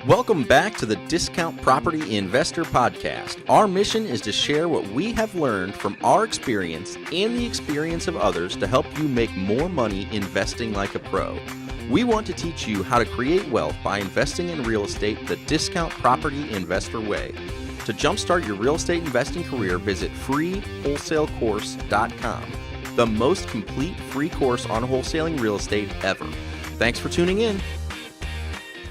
Welcome back to the Discount Property Investor Podcast. Our mission is to share what we have learned from our experience and the experience of others to help you make more money investing like a pro. We want to teach you how to create wealth by investing in real estate the Discount Property Investor way. To jumpstart your real estate investing career, visit freewholesalecourse.com, the most complete free course on wholesaling real estate ever. Thanks for tuning in.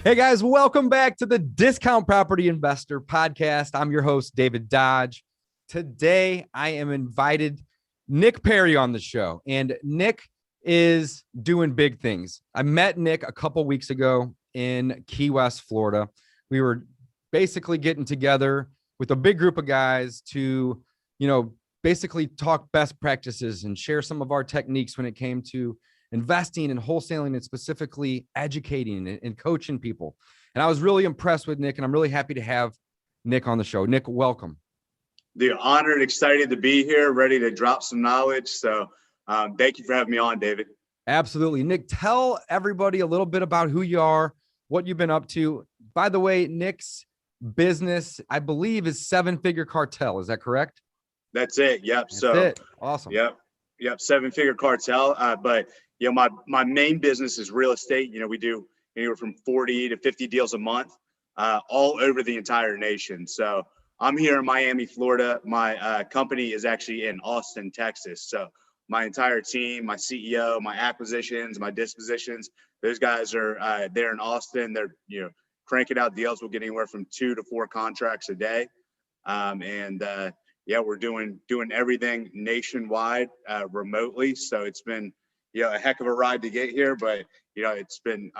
Hey guys, welcome back to the Discount Property Investor Podcast. I'm your host, David Dodge. Today, I am invited Nick Perry on the show, and Nick is doing big things. I met Nick a couple weeks ago in Key West, Florida. We were basically getting together with a big group of guys to, basically talk best practices and share some of our techniques when it came to investing and wholesaling and specifically educating and coaching people. And I was really impressed with Nick, and I'm really happy to have Nick on the show. Nick, welcome. Dude, honored, excited to be here, ready to drop some knowledge. So thank you for having me on, David. Absolutely. Nick, tell everybody a little bit about who you are, what you've been up to. By the way, Nick's business, I believe, is Figure Cartel. Is that correct? That's it. Yep. That's it. Awesome. Yep. Figure Cartel. But my main business is real estate. We do anywhere from 40 to 50 deals a month, all over the entire nation. So I'm here in Miami, Florida. My company is actually in Austin, Texas. So my entire team, my CEO, my acquisitions, my dispositions, those guys are there in Austin. They're cranking out deals. We'll get anywhere from 2 to 4 contracts a day, we're doing everything nationwide, remotely. So it's been a heck of a ride to get here, but I've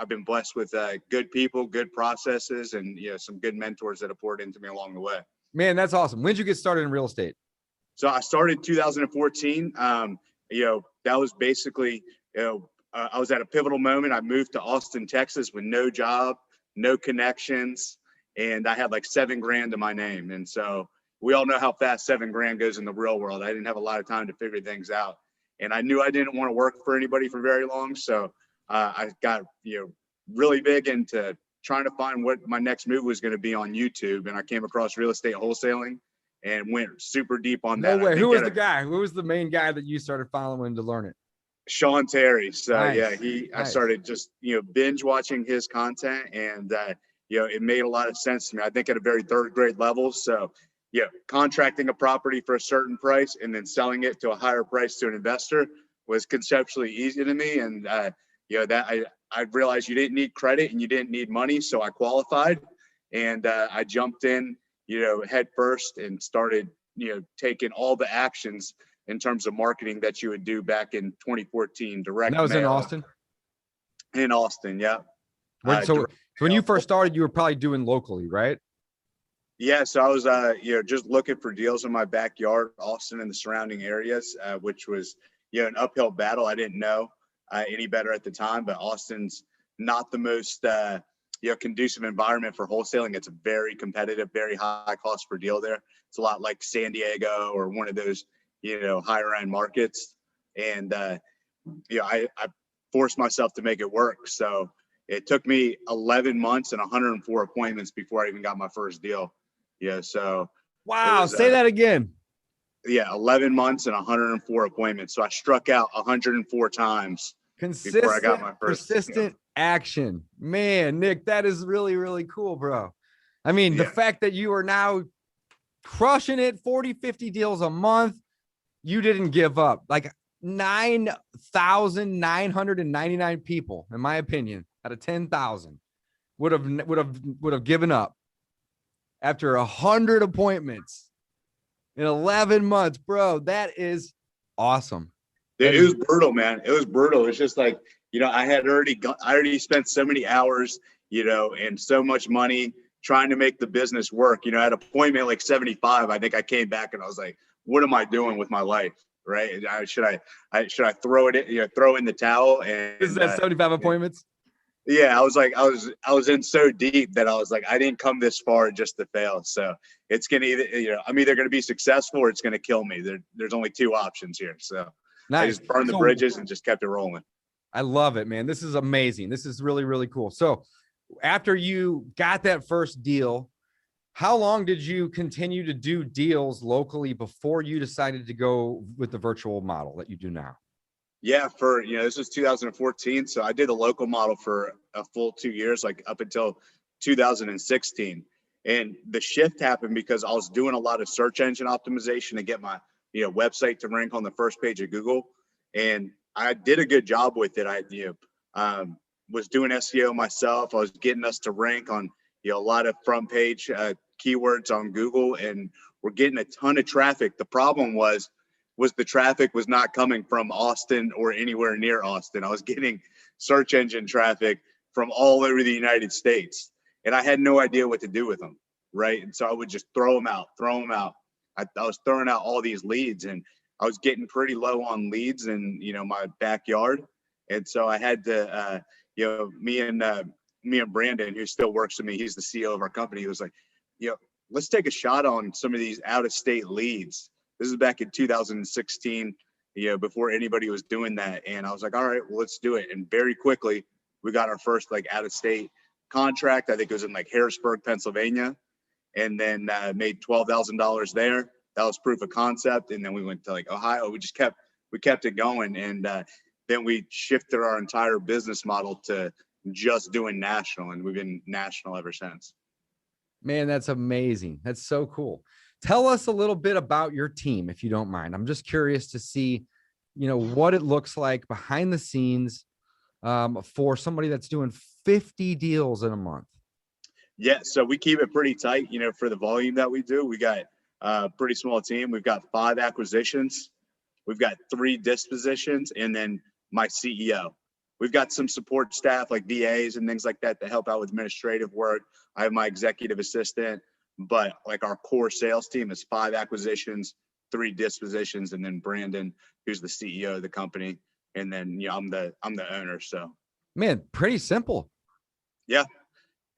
been blessed with good people, good processes, and some good mentors that have poured into me along the way. Man, that's awesome. When did you get started in real estate? So I started 2014. That was basically, I was at a pivotal moment. I moved to Austin, Texas with no job, no connections, and I had like $7,000 to my name. And so we all know how fast $7,000 goes in the real world. I didn't have a lot of time to figure things out. And I knew I didn't want to work for anybody for very long. So I got, really big into trying to find what my next move was going to be on YouTube. And I came across real estate wholesaling and went super deep on that. No way. Who was the guy? Who was the main guy that you started following to learn it? Sean Terry. So nice. I started just, binge watching his content, and it made a lot of sense to me. I think at a very third grade level. So contracting a property for a certain price and then selling it to a higher price to an investor was conceptually easy to me. And, that I realized you didn't need credit and you didn't need money. So I qualified, and I jumped in, head first and started, taking all the actions in terms of marketing that you would do back in 2014. Direct. That was in Austin? In Austin. Yeah. So when you first started, you were probably doing locally, right? Yeah, so I was, just looking for deals in my backyard, Austin and the surrounding areas, which was, an uphill battle. I didn't know any better at the time, but Austin's not the most, conducive environment for wholesaling. It's a very competitive, very high cost per deal there. It's a lot like San Diego or one of those, higher end markets. And, I forced myself to make it work. So it took me 11 months and 104 appointments before I even got my first deal. So wow, say that again. 11 months and 104 appointments. So I struck out 104 times before I got my first. Persistent action. Man, Nick, that is really, really cool, bro. I mean, the fact that you are now crushing it, 40, 50 deals a month, you didn't give up. Like 9,999 people, in my opinion, out of 10,000 would have given up after 100 appointments in 11 months, bro. That is awesome. It was brutal, man. It was brutal. It's just like, I had already spent so many hours, and so much money trying to make the business work. At a point at like 75, I think I came back and I was like, what am I doing with my life? Right. Should I throw it in, throw in the towel? And is that 75 appointments? Yeah, I was in so deep that I was like, I didn't come this far just to fail. So it's going to I'm either going to be successful or it's going to kill me. There's only 2 options here. So nice. I just burned the bridges and just kept it rolling. I love it, man. This is amazing. This is really, really cool. So after you got that first deal, how long did you continue to do deals locally before you decided to go with the virtual model that you do now? Yeah, this was 2014. So I did the local model for a full 2 years, like up until 2016. And the shift happened because I was doing a lot of search engine optimization to get my, website to rank on the first page of Google. And I did a good job with it. I, was doing SEO myself. I was getting us to rank on, a lot of front page keywords on Google, and we're getting a ton of traffic. The problem was the traffic was not coming from Austin or anywhere near Austin. I was getting search engine traffic from all over the United States, and I had no idea what to do with them, right? And so I would just throw them out. I was throwing out all these leads, and I was getting pretty low on leads in, my backyard. And so I had to, me and Brandon, who still works with me, he's the CEO of our company, he was like, let's take a shot on some of these out-of-state leads. This is back in 2016, before anybody was doing that. And I was like, all right, well, let's do it. And very quickly, we got our first out-of-state contract. I think it was in Harrisburg, Pennsylvania, and then made $12,000 there. That was proof of concept. And then we went to Ohio. We kept it going. And then we shifted our entire business model to just doing national. And we've been national ever since. Man, that's amazing. That's so cool. Tell us a little bit about your team, if you don't mind. I'm just curious to see, what it looks like behind the scenes for somebody that's doing 50 deals in a month. Yeah, so we keep it pretty tight, for the volume that we do. We got a pretty small team. We've got 5 acquisitions. We've got 3 dispositions, and then my CEO. We've got some support staff like VAs and things like that to help out with administrative work. I have my executive assistant. But our core sales team is 5 acquisitions, 3 dispositions, and then Brandon, who's the CEO of the company, and then I'm the owner. So, man, pretty simple. Yeah,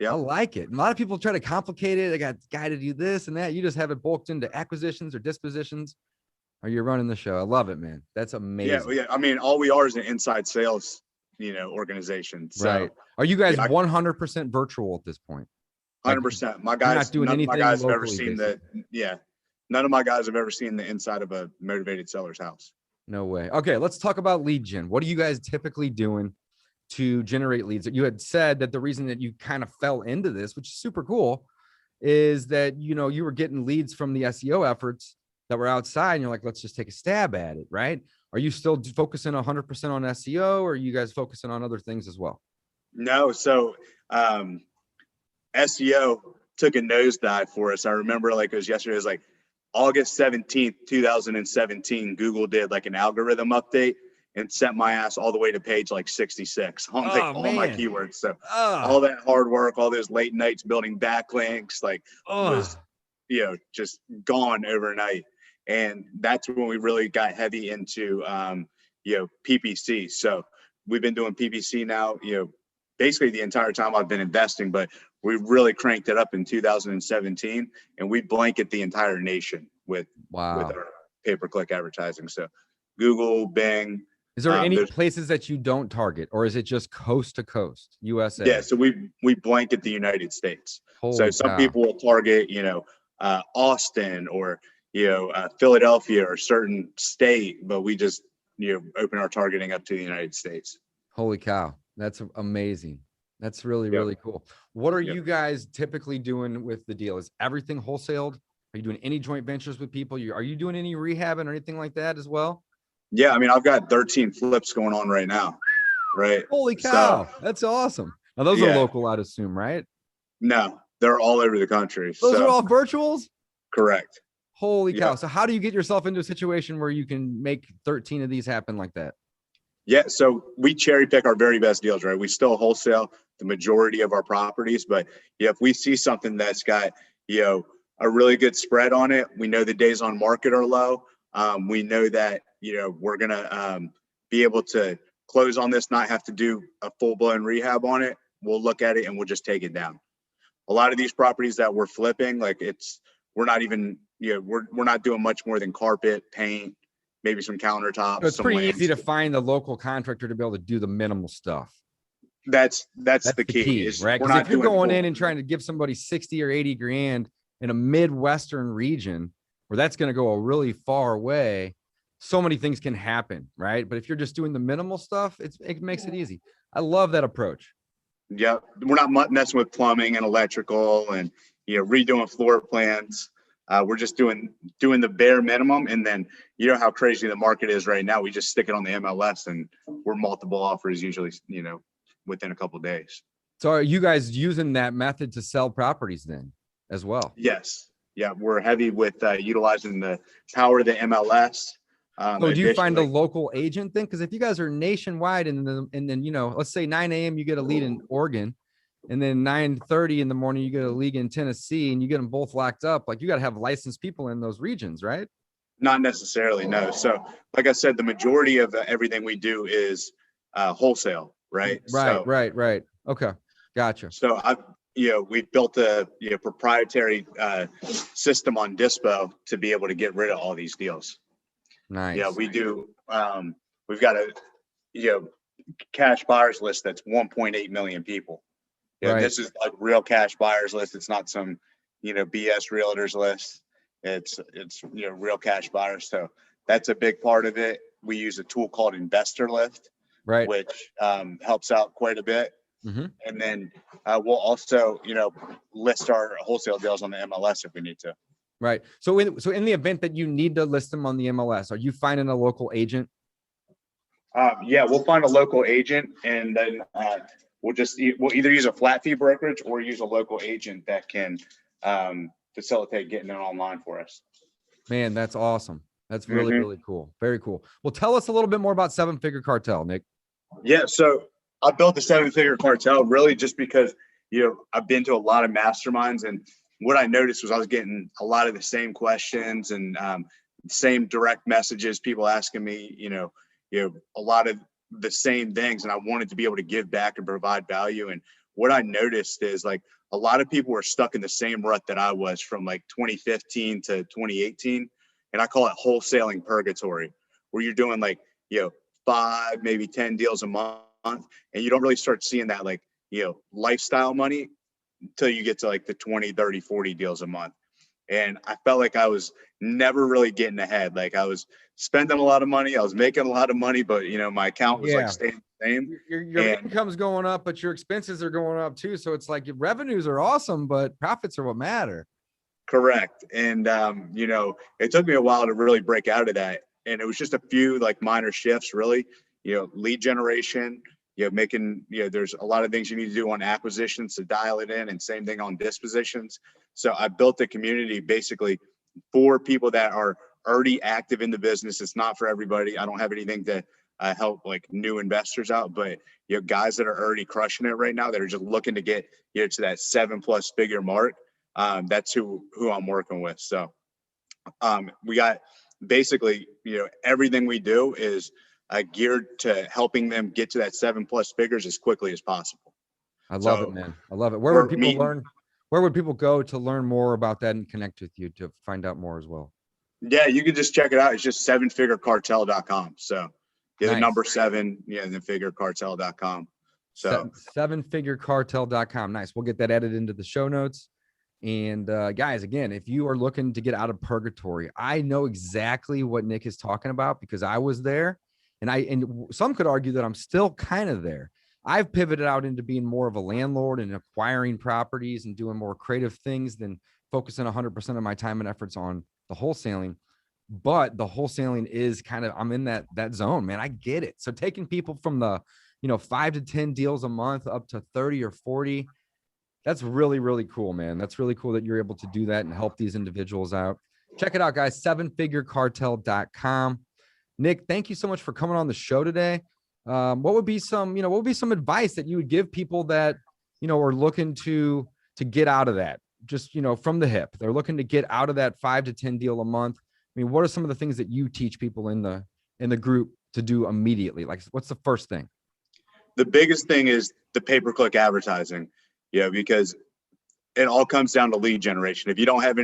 I like it. A lot of people try to complicate it. I got a guy to do this and that. You just have it bulked into acquisitions or dispositions, or you're running the show. I love it, man. That's amazing. Yeah. I mean, all we are is an inside sales, organization. So, right. Are you guys 100% virtual at this point? 100%. My guys, not doing anything. My guys have ever locally, seen none of my guys have ever seen the inside of a motivated seller's house. No way. Okay, let's talk about lead gen. What are you guys typically doing to generate leads? You had said that the reason that you kind of fell into this, which is super cool, is that you were getting leads from the SEO efforts that were outside, and you're like, let's just take a stab at it, right? Are you still focusing 100% on SEO, or are you guys focusing on other things as well? No. So SEO took a nosedive for us. I remember it was yesterday. It was August 17th, 2017. Google did an algorithm update and sent my ass all the way to page 66 on all my keywords. So all that hard work, all those late nights building backlinks, was just gone overnight. And that's when we really got heavy into PPC. So we've been doing PPC now, basically the entire time I've been investing, but we really cranked it up in 2017, and we blanket the entire nation with our pay-per-click advertising. So Google, Bing. Is there any places that you don't target, or is it just coast to coast, USA? Yeah, so we blanket the United States. So some people will target, Austin or Philadelphia or certain state, but we just open our targeting up to the United States. Holy cow. That's amazing. That's really, really cool. What are you guys typically doing with the deal? Is everything wholesaled? Are you doing any joint ventures with people? Are you doing any rehabbing or anything like that as well? Yeah. I mean, I've got 13 flips going on right now. Right. Holy cow. That's awesome. Now those are local, I'd assume, right? No, they're all over the country. Those are all virtuals? Correct. Holy cow. So how do you get yourself into a situation where you can make 13 of these happen like that? Yeah, so we cherry pick our very best deals, right? We still wholesale the majority of our properties, but if we see something that's got, a really good spread on it, we know the days on market are low. We know that, we're going to be able to close on this, not have to do a full blown rehab on it. We'll look at it and we'll just take it down. A lot of these properties that we're flipping, we're not even, we're not doing much more than carpet, paint, maybe some countertops. So it's pretty easy to find the local contractor to be able to do the minimal stuff. That's the key, is right? we're Because not if you're doing going full. in and trying to give somebody 60 or 80 grand in a Midwestern region where that's going to go a really far way, so many things can happen, right? But if you're just doing the minimal stuff, it makes it easy. I love that approach. Yeah, we're not messing with plumbing and electrical and redoing floor plans. We're just doing the bare minimum, and then how crazy the market is right now. We just stick it on the MLS, and we're multiple offers usually, within a couple of days. So are you guys using that method to sell properties then as well? Yes, yeah, we're heavy with utilizing the power of the MLS. So do you find a Additionally, local agent then? Because if you guys are nationwide and then let's say 9 a.m. you get a lead in Oregon, and then 9:30 in the morning you get a lead in Tennessee, and you get them both locked up, like you got to have licensed people in those regions, right? not necessarily, no. So, like I said, the majority of everything we do is wholesale, right? Right. Okay, gotcha. So we've built a proprietary system on Dispo to be able to get rid of all these deals. Nice. Yeah, we do. We've got a cash buyers list that's 1.8 million people. Yeah, Right. This is like real cash buyers list. It's not some BS realtors list. It's real cash buyers. So that's a big part of it. We use a tool called Investor Lift, Right. which helps out quite a bit. Mm-hmm. And then we'll also list our wholesale deals on the MLS if we need to. Right. So in the event that you need to list them on the MLS, are you finding a local agent? Yeah, we'll find a local agent, and then we'll either use a flat fee brokerage or use a local agent that can facilitate getting it online for us. Man, that's awesome. That's really, really cool. Very cool. Well, tell us a little bit more about Seven Figure Cartel, Nick. Yeah, so I built the Seven Figure Cartel really just because I've been to a lot of masterminds, and what I noticed was I was getting a lot of the same questions and same direct messages, people asking me, a lot of the same things, and I wanted to be able to give back and provide value. And what I noticed is like a lot of people were stuck in the same rut that I was from like 2015 to 2018, and I call it wholesaling purgatory, where you're doing like 5, maybe 10 deals a month, and you don't really start seeing that like lifestyle money until you get to like the 20, 30, 40 deals a month. And I felt like I was never really getting ahead. Like I was spending a lot of money, I was making a lot of money, but my account was like staying the same. Your income's going up, but your expenses are going up too. So it's like your revenues are awesome, but profits are what matter. Correct. And it took me a while to really break out of that. And it was just a few like minor shifts, really. Lead generation, making, there's a lot of things you need to do on acquisitions to dial it in, and same thing on dispositions. So I built a community basically for people that are already active in the business. It's not for everybody. I don't have anything to help like new investors out, but guys that are already crushing it right now that are just looking to get to that 7+ figure mark. That's who I'm working with. So we got basically everything we do is geared to helping them get to that 7+ figures as quickly as possible. I love it, man. I love it. Where would people learn? Where would people go to learn more about that and connect with you to find out more as well? Yeah, you can just check it out. It's just 7figurecartel.com. So the number 7, then figurecartel.com. So 7figurecartel.com. Nice. We'll get that added into the show notes. And guys, again, if you are looking to get out of purgatory, I know exactly what Nick is talking about because I was there, and some could argue that I'm still kind of there. I've pivoted out into being more of a landlord and acquiring properties and doing more creative things than focusing 100% of my time and efforts on the wholesaling. But the wholesaling is kind of, I'm in that zone, man. I get it. So taking people from the, 5 to 10 deals a month up to 30 or 40, that's really, really cool, man. That's really cool that you're able to do that and help these individuals out. Check it out, guys. 7figurecartel.com. Nick, thank you so much for coming on the show today. What would be some advice that you would give people that, are looking to get out of that, just, from the hip? They're looking to get out of that 5 to 10 deal a month. I mean, what are some of the things that you teach people in the group to do immediately? Like, what's the first thing? The biggest thing is the pay-per-click advertising. Because it all comes down to lead generation. If you don't have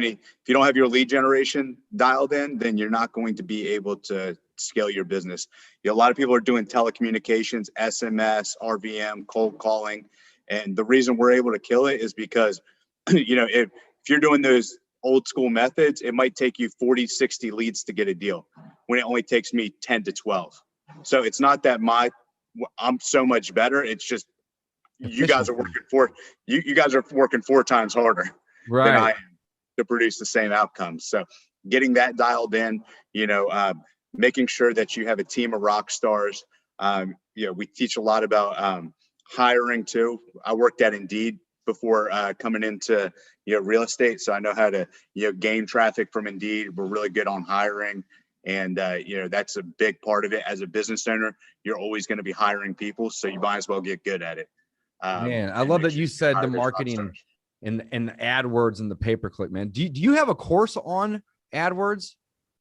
your lead generation dialed in, then you're not going to be able to scale your business. A lot of people are doing telecommunications, SMS, RVM, cold calling. And the reason we're able to kill it is because, if you're doing those old school methods, it might take you 40, 60 leads to get a deal when it only takes me 10 to 12. So it's not that I'm so much better. It's just, you guys are working 4 times harder than I am to produce the same outcomes. So getting that dialed in, making sure that you have a team of rock stars. We teach a lot about hiring too. I worked at Indeed before coming into real estate, so I know how to gain traffic from Indeed. We're really good on hiring, and that's a big part of it. As a business owner, you're always going to be hiring people, so you might as well get good at it. Man, I love that you said the marketing and AdWords and the pay-per-click, man. Do you have a course on AdWords?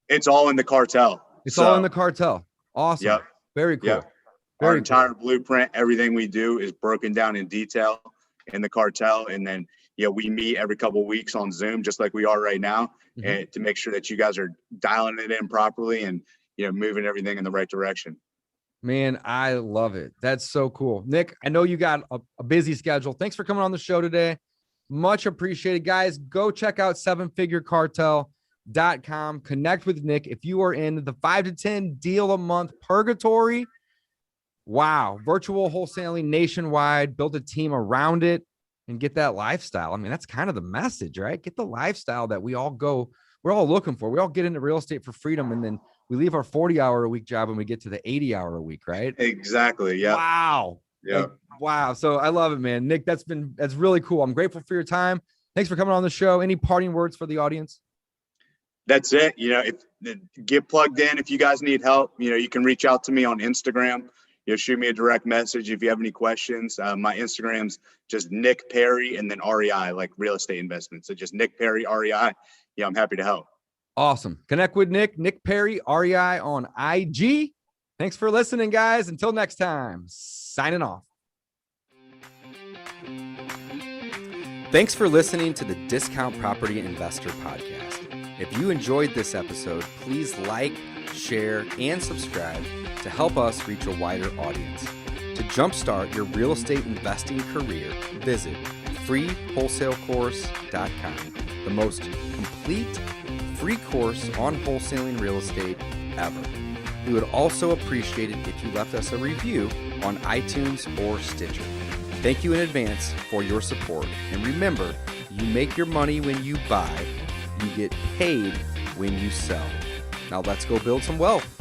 It's all in the cartel. It's all in the cartel. Awesome. Yep. Very cool. Yep. Our entire blueprint, everything we do is broken down in detail in the cartel. And then, we meet every couple of weeks on Zoom, just like we are right now, and to make sure that you guys are dialing it in properly and, moving everything in the right direction. Man, I love it. That's so cool. Nick, I know you got a busy schedule. Thanks for coming on the show today. Much appreciated. Guys, go check out sevenfigurecartel.com. Connect with Nick if you are in the 5 to 10 deal a month purgatory. Wow. Virtual wholesaling nationwide, build a team around it and get that lifestyle. I mean, that's kind of the message, right? Get the lifestyle that we're all looking for. We all get into real estate for freedom, and then we leave our 40-hour-a-week job and we get to the 80-hour-a-week, right? Exactly. Yeah. Wow. Yeah. Wow. So I love it, man. Nick, that's really cool. I'm grateful for your time. Thanks for coming on the show. Any parting words for the audience? That's it. Get plugged in. If you guys need help, you can reach out to me on Instagram. Shoot me a direct message if you have any questions. My Instagram's just Nick Perry and then REI, like real estate investments. So just Nick Perry, REI. Yeah, I'm happy to help. Awesome. Connect with Nick Perry, REI on IG. Thanks for listening, guys. Until next time, signing off. Thanks for listening to the Discount Property Investor Podcast. If you enjoyed this episode, please like, share, and subscribe to help us reach a wider audience. To jumpstart your real estate investing career, visit freewholesalecourse.com, the most complete free course on wholesaling real estate ever. We would also appreciate it if you left us a review on iTunes or Stitcher. Thank you in advance for your support. And remember, you make your money when you buy, you get paid when you sell. Now let's go build some wealth.